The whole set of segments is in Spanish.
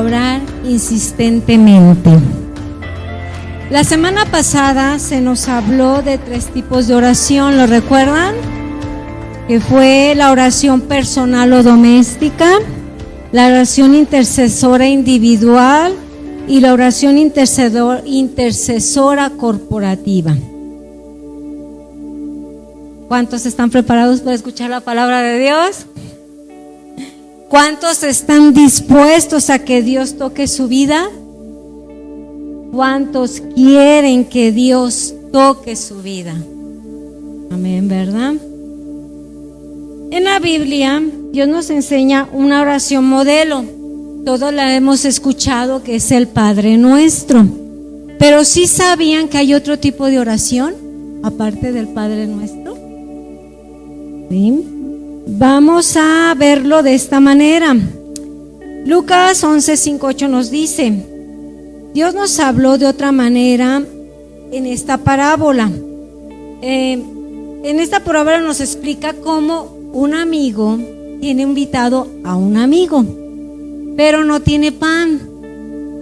orar insistentemente. La semana pasada se nos habló de 3 tipos de oración, ¿lo recuerdan? Que fue la oración personal o doméstica, la oración intercesora individual y la oración intercesora corporativa. ¿Cuántos están preparados para escuchar la palabra de Dios? ¿Cuántos están dispuestos a que Dios toque su vida? ¿Cuántos quieren que Dios toque su vida? Amén, ¿verdad? En la Biblia, Dios nos enseña una oración modelo. Todos la hemos escuchado, que es el Padre Nuestro. Pero ¿sí sabían que hay otro tipo de oración aparte del Padre Nuestro? ¿Sí? Vamos a verlo de esta manera. Lucas 11:5-8 nos dice: Dios nos habló de otra manera en esta parábola. En esta parábola nos explica cómo un amigo tiene invitado a un amigo, pero no tiene pan.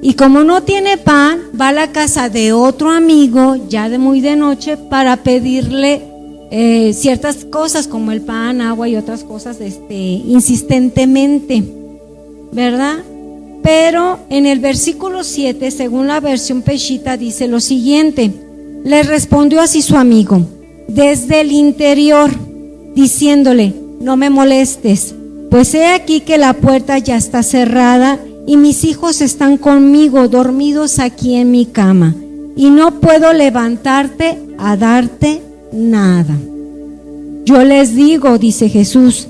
Y como no tiene pan, va a la casa de otro amigo, ya de muy de noche, para pedirle ciertas cosas como el pan, agua y otras cosas insistentemente, ¿verdad? Pero en el versículo 7, según la versión Peshitta, dice lo siguiente: le respondió así su amigo desde el interior, diciéndole: no me molestes, pues he aquí que la puerta ya está cerrada y mis hijos están conmigo dormidos aquí en mi cama, y no puedo levantarte a darte nada. Yo les digo, dice Jesús,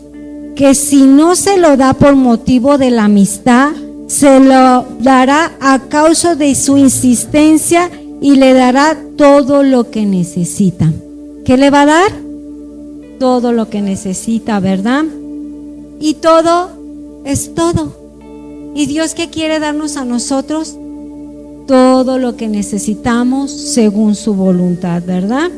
que si no se lo da por motivo de la amistad, se lo dará a causa de su insistencia y le dará todo lo que necesita. ¿Qué le va a dar? Todo lo que necesita, ¿verdad? Y todo es todo. ¿Y Dios qué quiere darnos a nosotros? Todo lo que necesitamos según su voluntad, ¿verdad?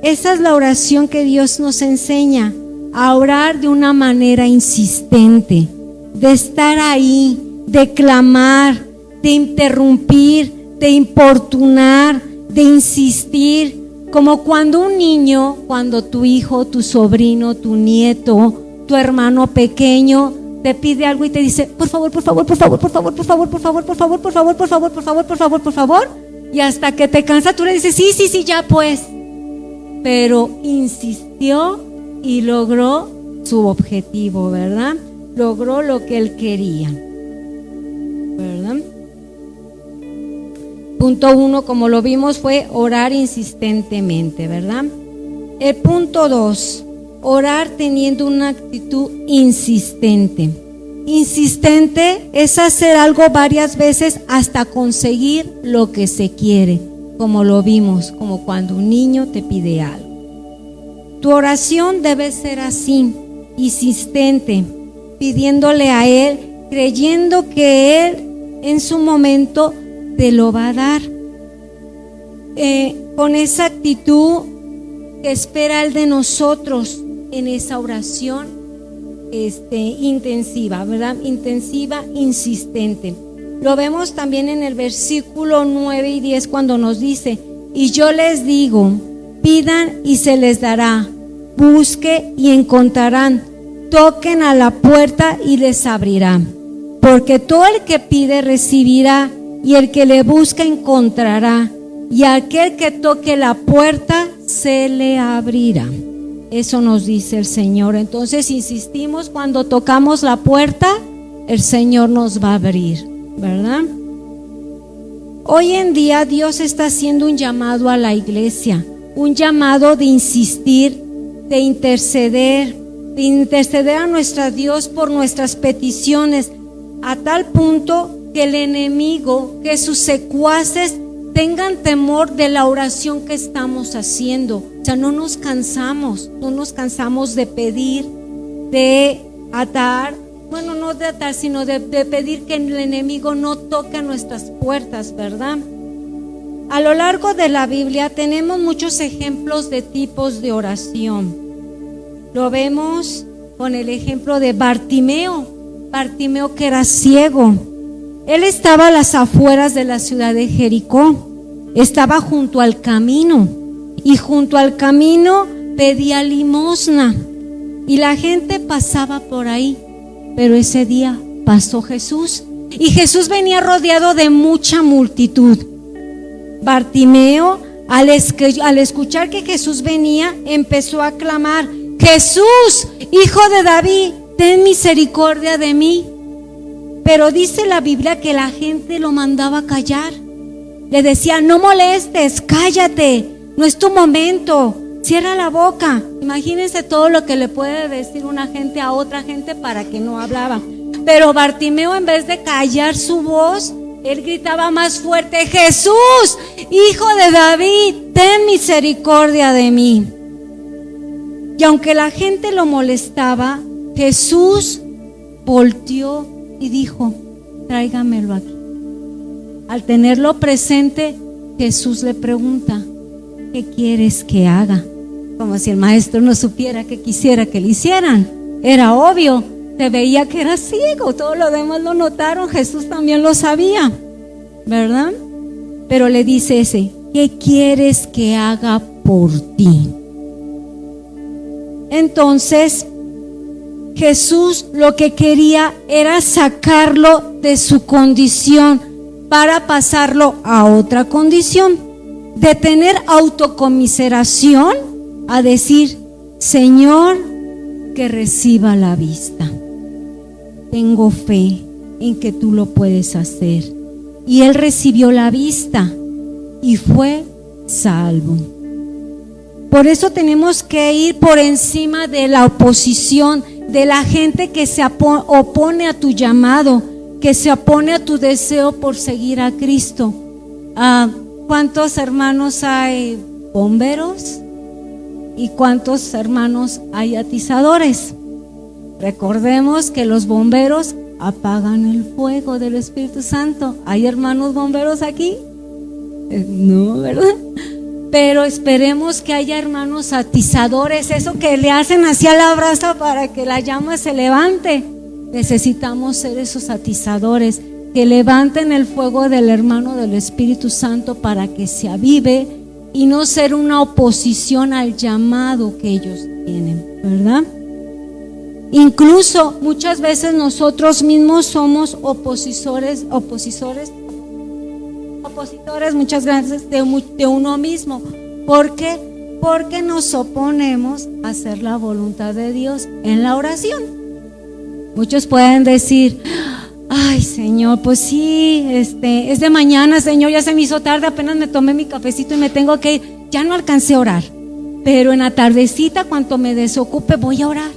Esa es la oración que Dios nos enseña, a orar de una manera insistente, de estar ahí, de clamar, de interrumpir, de importunar, de insistir, como cuando un niño, cuando tu hijo, tu sobrino, tu nieto, tu hermano pequeño te pide algo y te dice: por favor, por favor, por favor, por favor, por favor, por favor, por favor, por favor, por favor, por favor, por favor, por favor, y hasta que te cansa tú le dices: sí, sí, sí, ya pues. Pero insistió y logró su objetivo, ¿verdad? Logró lo que él quería, ¿verdad? Punto 1, como lo vimos, fue orar insistentemente, ¿verdad? El punto 2, orar teniendo una actitud insistente. Insistente es hacer algo varias veces hasta conseguir lo que se quiere, como lo vimos, como cuando un niño te pide algo. Tu oración debe ser así, insistente, pidiéndole a Él, creyendo que Él en su momento te lo va a dar, con esa actitud que espera Él de nosotros en esa oración intensiva, ¿verdad? Intensiva, insistente. Lo vemos también en el versículo 9 y 10 cuando nos dice: y yo les digo, pidan y se les dará, busquen y encontrarán, toquen a la puerta y les abrirá, porque todo el que pide recibirá, y el que le busca encontrará, y aquel que toque la puerta se le abrirá. Eso nos dice el Señor. Entonces insistimos, cuando tocamos la puerta, el Señor nos va a abrir, ¿verdad? Hoy en día Dios está haciendo un llamado a la iglesia, un llamado de insistir, de interceder a nuestro Dios por nuestras peticiones, a tal punto que el enemigo, que sus secuaces tengan temor de la oración que estamos haciendo. O sea, no nos cansamos de pedir, de atar, bueno, no de atar, sino de pedir que el enemigo no toque nuestras puertas, ¿verdad? A lo largo de la Biblia tenemos muchos ejemplos de tipos de oración. Lo vemos con el ejemplo de Bartimeo, que era ciego. Él estaba a las afueras de la ciudad de Jericó, estaba junto al camino, y junto al camino pedía limosna, y la gente pasaba por ahí. Pero ese día pasó Jesús, y Jesús venía rodeado de mucha multitud. Bartimeo, al escuchar que Jesús venía, empezó a clamar: Jesús, hijo de David, ten misericordia de mí. Pero dice la Biblia que la gente lo mandaba a callar. Le decía: no molestes, cállate, no es tu momento, cierra la boca. Imagínense todo lo que le puede decir una gente a otra gente para que no hablaba. Pero Bartimeo, en vez de callar su voz, él gritaba más fuerte: Jesús, hijo de David, ten misericordia de mí. Y aunque la gente lo molestaba, Jesús volteó y dijo: tráigamelo aquí. Al tenerlo presente, Jesús le pregunta: ¿qué quieres que haga? Como si el maestro no supiera qué quisiera que le hicieran. Era obvio, se veía que era ciego, todos los demás lo notaron, Jesús también lo sabía, ¿verdad? Pero le dice ese: ¿qué quieres que haga por ti? Entonces Jesús lo que quería era sacarlo de su condición para pasarlo a otra condición, de tener autocomiseración a decir: Señor, que reciba la vista. Tengo fe en que tú lo puedes hacer. Y él recibió la vista y fue salvo. Por eso tenemos que ir por encima de la oposición, de la gente que se opone a tu llamado, que se opone a tu deseo por seguir a Cristo. ¿Cuántos hermanos hay bomberos? ¿Y cuántos hermanos hay atizadores? Recordemos que los bomberos apagan el fuego del Espíritu Santo. ¿Hay hermanos bomberos aquí? No, ¿verdad? Pero esperemos que haya hermanos atizadores, eso que le hacen así a la brasa para que la llama se levante. Necesitamos ser esos atizadores que levanten el fuego del hermano del Espíritu Santo para que se avive y no ser una oposición al llamado que ellos tienen, ¿verdad? Incluso muchas veces nosotros mismos somos opositores, muchas veces de uno mismo. ¿Por qué? Porque nos oponemos a hacer la voluntad de Dios en la oración. Muchos pueden decir: ay, Señor, pues sí, es de mañana, Señor, ya se me hizo tarde, apenas me tomé mi cafecito y me tengo que ir, ya no alcancé a orar, pero en la tardecita, cuando me desocupe, voy a orar.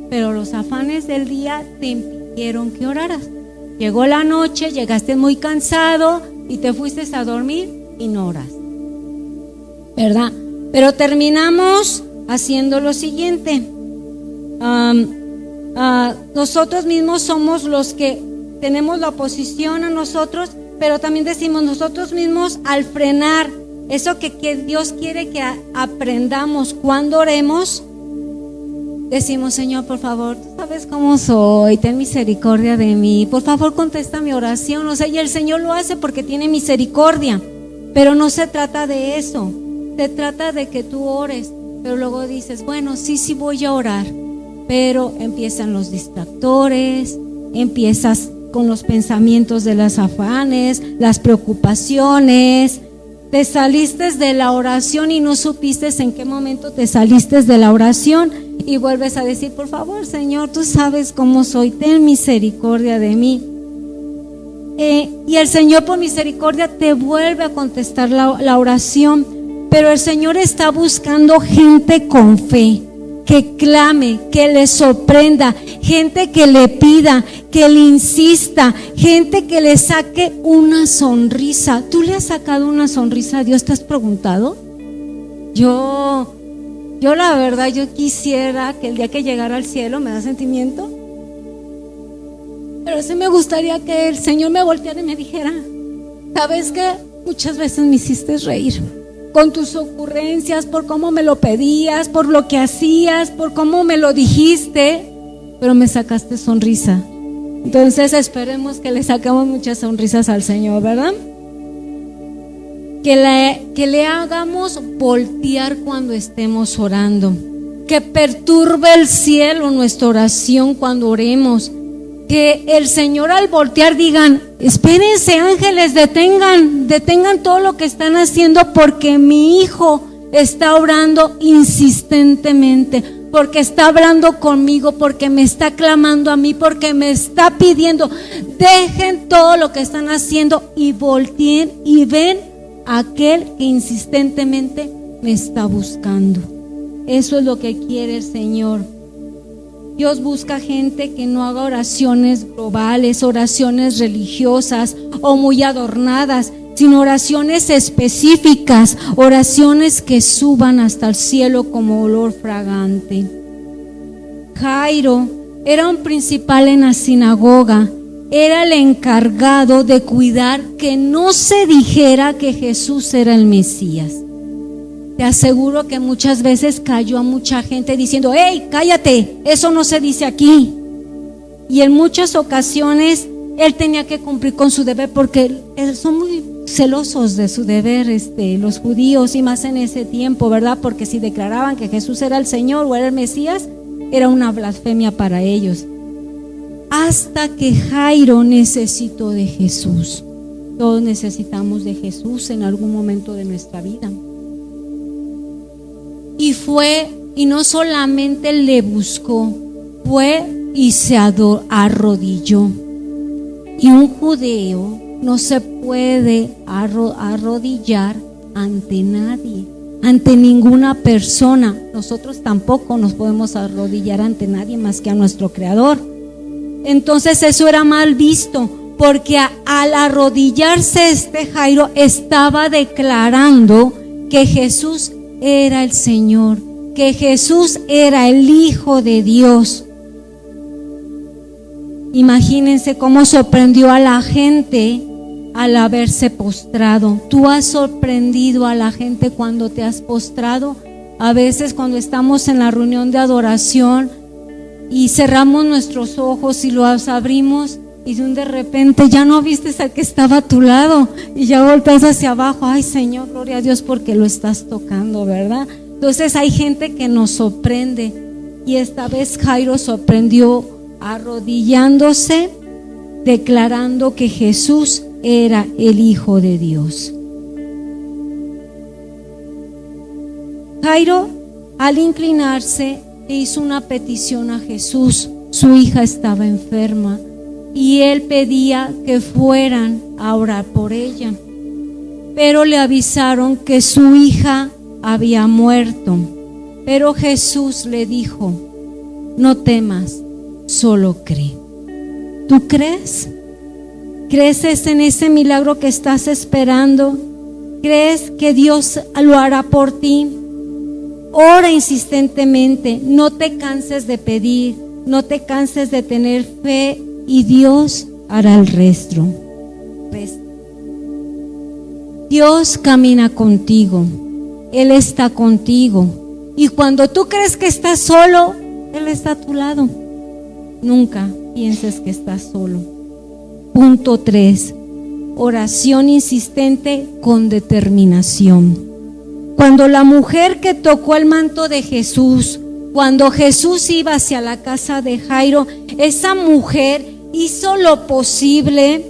Pero los afanes del día te impidieron que oraras. Llegó la noche, llegaste muy cansado y te fuiste a dormir y no oras, ¿verdad? Pero terminamos haciendo lo siguiente. Nosotros mismos somos los que tenemos la oposición a nosotros, pero también decimos nosotros mismos, al frenar eso que Dios quiere que aprendamos cuando oremos, decimos: Señor, por favor, tú sabes cómo soy, ten misericordia de mí, por favor contesta mi oración. O sea, y el Señor lo hace porque tiene misericordia, pero no se trata de eso, se trata de que tú ores, pero luego dices: bueno, sí voy a orar, pero empiezan los distractores, empiezas con los pensamientos de los afanes, las preocupaciones. Te saliste de la oración y no supiste en qué momento te saliste de la oración y vuelves a decir: por favor, Señor, tú sabes cómo soy, ten misericordia de mí. Y el Señor, por misericordia, te vuelve a contestar la oración. Pero el Señor está buscando gente con fe, que clame, que le sorprenda, gente que le pida, que le insista, gente que le saque una sonrisa. ¿Tú le has sacado una sonrisa a Dios? ¿Te has preguntado? Yo la verdad, yo quisiera que el día que llegara al cielo, me da sentimiento, pero sí me gustaría que el Señor me volteara y me dijera: ¿sabes qué? Muchas veces me hiciste reír con tus ocurrencias, por cómo me lo pedías, por lo que hacías, por cómo me lo dijiste, pero me sacaste sonrisa. Entonces esperemos que le sacamos muchas sonrisas al Señor, ¿verdad? Que le hagamos voltear cuando estemos orando, que perturbe el cielo nuestra oración cuando oremos, que el Señor al voltear digan: espérense, ángeles, detengan todo lo que están haciendo, porque mi hijo está orando insistentemente, porque está hablando conmigo, porque me está clamando a mí, porque me está pidiendo. Dejen todo lo que están haciendo y volteen y ven a aquel que insistentemente me está buscando. Eso es lo que quiere el Señor. Dios busca gente que no haga oraciones globales, oraciones religiosas o muy adornadas, sino oraciones específicas, oraciones que suban hasta el cielo como olor fragante. Jairo era un principal en la sinagoga, era el encargado de cuidar que no se dijera que Jesús era el Mesías. Te aseguro que muchas veces cayó a mucha gente diciendo: ¡hey, cállate! Eso no se dice aquí. Y en muchas ocasiones él tenía que cumplir con su deber, porque son muy celosos de su deber, los judíos, y más en ese tiempo, ¿verdad? Porque si declaraban que Jesús era el Señor o era el Mesías, era una blasfemia para ellos. Hasta que Jairo necesitó de Jesús. Todos necesitamos de Jesús en algún momento de nuestra vida. Y fue, y no solamente le buscó, fue y se arrodilló. Y un judío no se puede arrodillar ante nadie, ante ninguna persona. Nosotros tampoco nos podemos arrodillar ante nadie más que a nuestro Creador. Entonces eso era mal visto, porque al arrodillarse Jairo estaba declarando que Jesús era el Señor, que Jesús era el Hijo de Dios. Imagínense cómo sorprendió a la gente al haberse postrado. ¿Tú has sorprendido a la gente cuando te has postrado? A veces cuando estamos en la reunión de adoración y cerramos nuestros ojos y los abrimos, y de repente ya no viste al que estaba a tu lado y ya volteas hacia abajo. Ay, Señor, gloria a Dios, porque lo estás tocando, ¿verdad? Entonces hay gente que nos sorprende, y esta vez Jairo sorprendió arrodillándose, declarando que Jesús era el Hijo de Dios. Jairo, al inclinarse, hizo una petición a Jesús. Su hija estaba enferma y él pedía que fueran a orar por ella, pero le avisaron que su hija había muerto. Pero Jesús le dijo: no temas, solo cree. ¿Tú crees? ¿Crees en ese milagro que estás esperando? ¿Crees que Dios lo hará por ti? Ora insistentemente, no te canses de pedir, no te canses de tener fe, y Dios hará el resto. Dios camina contigo, Él está contigo, y cuando tú crees que estás solo, Él está a tu lado. Nunca pienses que estás solo. Punto 3. Oración insistente con determinación. Cuando la mujer que tocó el manto de Jesús, cuando Jesús iba hacia la casa de Jairo, esa mujer hizo lo posible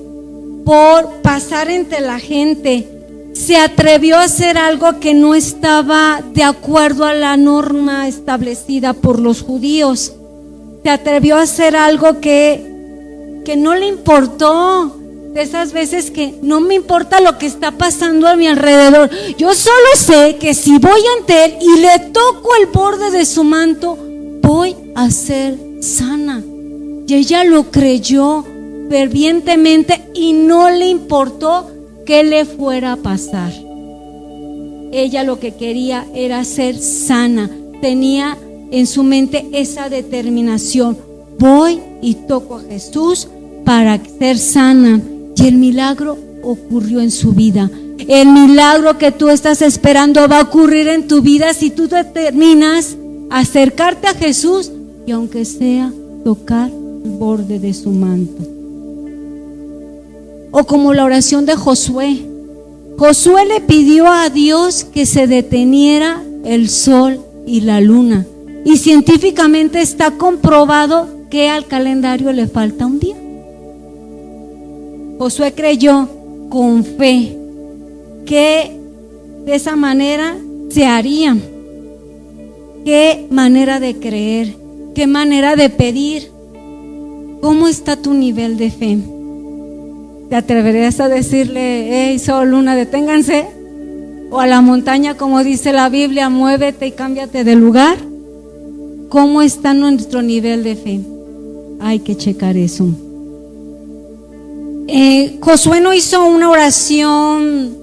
por pasar entre la gente. Se atrevió a hacer algo que no estaba de acuerdo a la norma establecida por los judíos. Se atrevió a hacer algo que no le importó. De esas veces que no me importa lo que está pasando a mi alrededor, yo solo sé que si voy ante Él y le toco el borde de su manto, voy a ser sana. Y ella lo creyó fervientemente y no le importó qué le fuera a pasar. Ella lo que quería era ser sana. Tenía en su mente esa determinación: voy y toco a Jesús para ser sana. Y el milagro ocurrió en su vida. El milagro que tú estás esperando va a ocurrir en tu vida si tú determinas acercarte a Jesús y aunque sea tocar el borde de su manto. O como la oración de Josué. Josué le pidió a Dios que se deteniera el sol y la luna. Y científicamente está comprobado que al calendario le falta un día. Josué creyó con fe que de esa manera se haría. Qué manera de creer, qué manera de pedir. ¿Cómo está tu nivel de fe? ¿Te atreverías a decirle, hey, sol, luna, deténganse? O a la montaña, como dice la Biblia, muévete y cámbiate de lugar. ¿Cómo está nuestro nivel de fe? Hay que checar eso. Josué no hizo una oración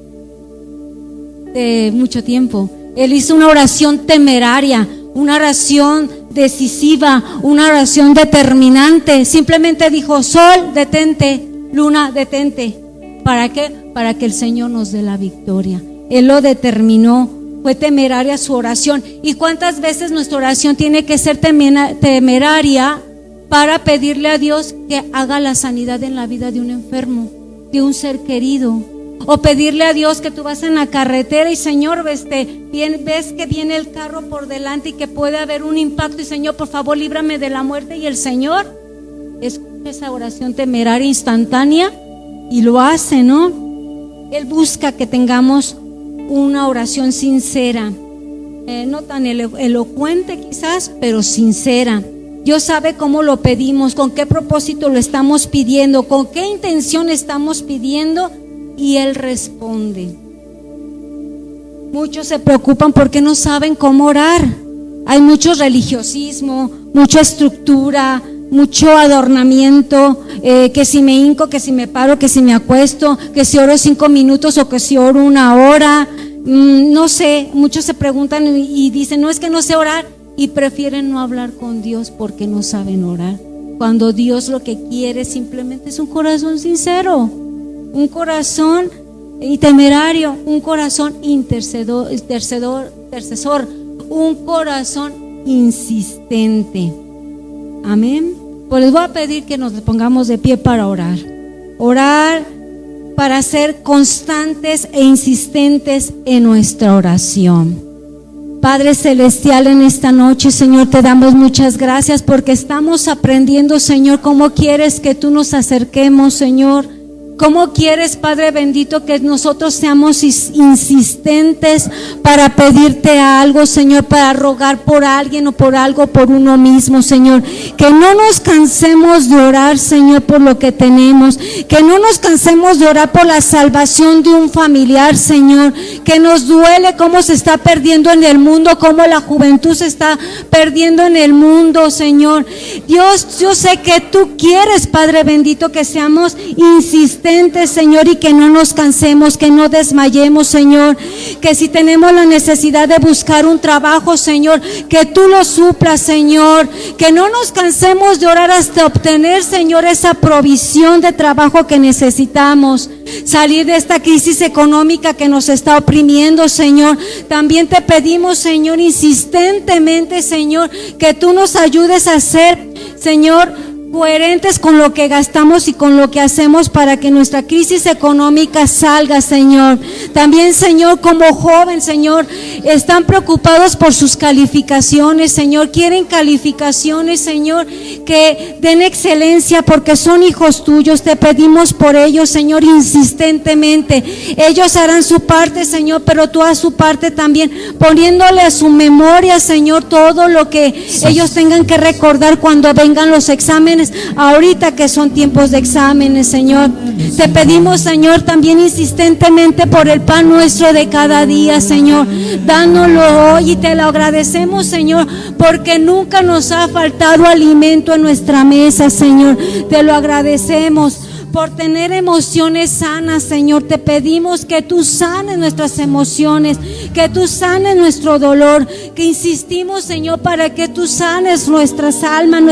de mucho tiempo. Él hizo una oración temeraria, una oración decisiva, una oración determinante. Simplemente dijo, sol, detente, luna, detente. ¿Para qué? Para que el Señor nos dé la victoria. Él lo determinó. Fue temeraria su oración. ¿Y cuántas veces nuestra oración tiene que ser temeraria para pedirle a Dios que haga la sanidad en la vida de un enfermo, de un ser querido? O pedirle a Dios que tú vas en la carretera y Señor, ves que viene el carro por delante y que puede haber un impacto y Señor, por favor, líbrame de la muerte. Y el Señor escucha esa oración temeraria instantánea y lo hace, ¿no? Él busca que tengamos una oración sincera, no tan elocuente quizás, pero sincera. Dios sabe cómo lo pedimos, con qué propósito lo estamos pidiendo, con qué intención estamos pidiendo, y Él responde. Muchos se preocupan porque no saben cómo orar. Hay mucho religiosismo, mucha estructura, mucho adornamiento, que si me hinco, que si me paro, que si me acuesto, que si oro 5 minutos o que si oro 1 hora. No sé, muchos se preguntan y dicen, no, es que no sé orar, y prefieren no hablar con Dios porque no saben orar. Cuando Dios lo que quiere simplemente es un corazón sincero, un corazón temerario, un corazón intercesor, un corazón insistente. Amén. Pues les voy a pedir que nos pongamos de pie para orar. Orar para ser constantes e insistentes en nuestra oración. Padre Celestial, en esta noche, Señor, te damos muchas gracias porque estamos aprendiendo, Señor, cómo quieres que tú nos acerquemos, Señor. ¿Cómo quieres, Padre bendito, que nosotros seamos insistentes para pedirte algo, Señor, para rogar por alguien o por algo, por uno mismo, Señor? Que no nos cansemos de orar, Señor, por lo que tenemos. Que no nos cansemos de orar por la salvación de un familiar, Señor. Que nos duele cómo se está perdiendo en el mundo, cómo la juventud se está perdiendo en el mundo, Señor. Dios, yo sé que tú quieres, Padre bendito, que seamos insistentes, Señor, y que no nos cansemos, que no desmayemos, Señor. Que si tenemos la necesidad de buscar un trabajo, Señor, que tú lo suplas, Señor. Que no nos cansemos de orar hasta obtener, Señor, esa provisión de trabajo que necesitamos. Salir de esta crisis económica que nos está oprimiendo, Señor. También te pedimos, Señor, insistentemente, Señor, que tú nos ayudes a ser, Señor, coherentes con lo que gastamos y con lo que hacemos para que nuestra crisis económica salga, Señor. También, Señor, como joven, Señor, están preocupados por sus calificaciones, Señor. Quieren calificaciones, Señor, que den excelencia porque son hijos tuyos. Te pedimos por ellos, Señor, insistentemente. Ellos harán su parte, Señor, pero tú haz su parte también, poniéndole a su memoria, Señor, todo lo que ellos tengan que recordar cuando vengan los exámenes. Ahorita que son tiempos de exámenes, Señor, te pedimos, Señor, también insistentemente por el pan nuestro de cada día, Señor. Dánoslo hoy y te lo agradecemos, Señor, porque nunca nos ha faltado alimento en nuestra mesa, Señor. Te lo agradecemos por tener emociones sanas, Señor. Te pedimos que tú sanes nuestras emociones, que tú sanes nuestro dolor, que insistimos, Señor, para que tú sanes nuestras almas,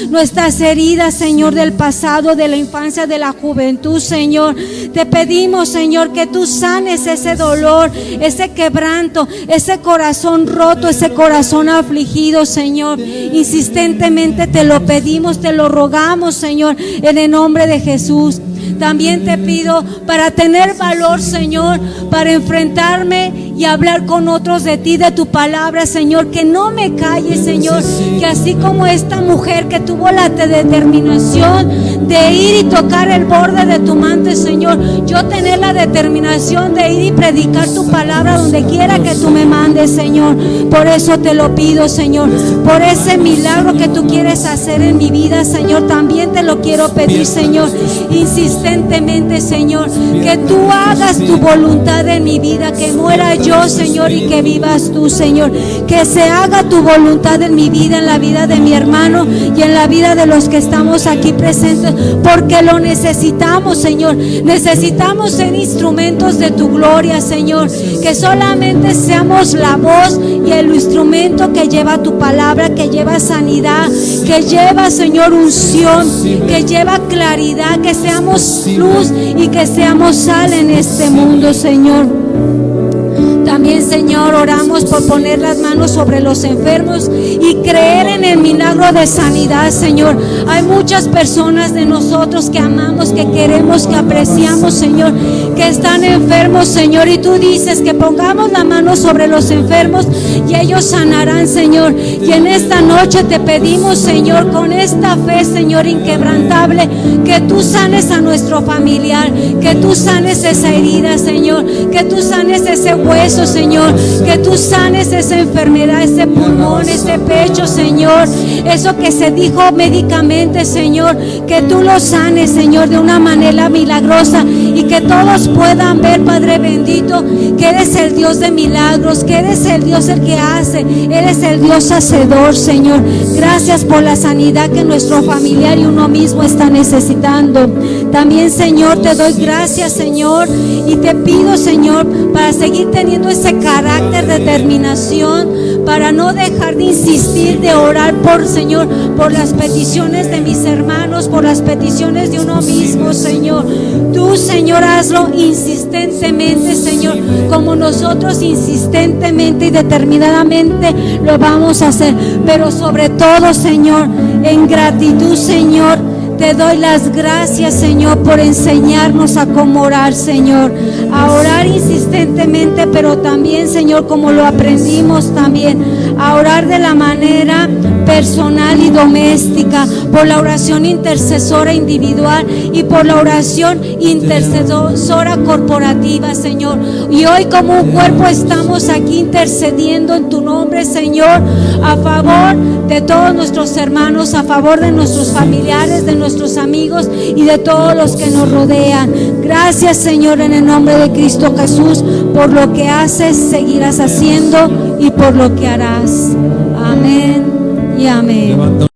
nuestras heridas, Señor, del pasado, de la infancia, de la juventud, Señor. Te pedimos, Señor, que tú sanes ese dolor, ese quebranto, ese corazón roto, ese corazón afligido, Señor. Insistentemente te lo pedimos, te lo rogamos, Señor, en el nombre de Jesús. También te pido para tener valor, Señor, para enfrentarme y hablar con otros de ti, de tu palabra, Señor, que no me calle, Señor, que así como esta mujer que tuvo la determinación de ir y tocar el borde de tu manto, Señor, yo tener la determinación de ir y predicar tu palabra donde quiera que tú me mandes, Señor. Por eso te lo pido, Señor, por ese milagro que tú quieres hacer en mi vida, Señor, también te lo quiero pedir, Señor, insistentemente, Señor, que tú hagas tu voluntad en mi vida, que muera yo, Señor, y que vivas tú, Señor, que se haga tu voluntad en mi vida, en la vida de mi hermano y en la vida de los que estamos aquí presentes, porque lo necesitamos, Señor. Necesitamos ser instrumentos de tu gloria, Señor, que solamente seamos la voz y el instrumento que lleva tu palabra, que lleva sanidad, que lleva, Señor, unción, que lleva claridad, que seamos luz y que seamos sal en este mundo, Señor. También, Señor, oramos por poner las manos sobre los enfermos y creer en el milagro de sanidad, Señor. Hay muchas personas de nosotros que amamos, que queremos, que apreciamos, Señor, que están enfermos, Señor, y tú dices que pongamos la mano sobre los enfermos y ellos sanarán, Señor. Y en esta noche te pedimos, Señor, con esta fe, Señor, inquebrantable, que tú sanes a nuestro familiar, que tú sanes esa herida, Señor, que tú sanes ese hueso, Señor, que tú sanes esa enfermedad, ese pulmón, ese pecho, Señor, eso que se dijo médicamente, Señor, que tú lo sanes, Señor, de una manera milagrosa y que todos puedan ver, Padre bendito, que eres el Dios de milagros, que eres el Dios el que hace, eres el Dios hacedor, Señor. Gracias por la sanidad que nuestro familiar y uno mismo está necesitando. También, Señor, te doy gracias, Señor, y te pido, Señor, para seguir teniendo ese carácter de determinación, para no dejar de insistir, de orar por, Señor, por las peticiones de mis hermanos, por las peticiones de uno mismo, Señor. Tú, Señor, hazlo insistentemente, Señor, como nosotros insistentemente y determinadamente lo vamos a hacer. Pero sobre todo, Señor, en gratitud, Señor, te doy las gracias, Señor, por enseñarnos a cómo orar, Señor, a orar insistentemente, pero también, Señor, como lo aprendimos también, a orar de la manera personal y doméstica, por la oración intercesora individual y por la oración intercesora corporativa, Señor. Y hoy como un cuerpo estamos aquí intercediendo en tu nombre, Señor, a favor de todos nuestros hermanos, a favor de nuestros familiares, de nuestros amigos y de todos los que nos rodean. Gracias, Señor, en el nombre de Cristo Jesús, por lo que haces, seguirás haciendo y por lo que harás. Amén y amén.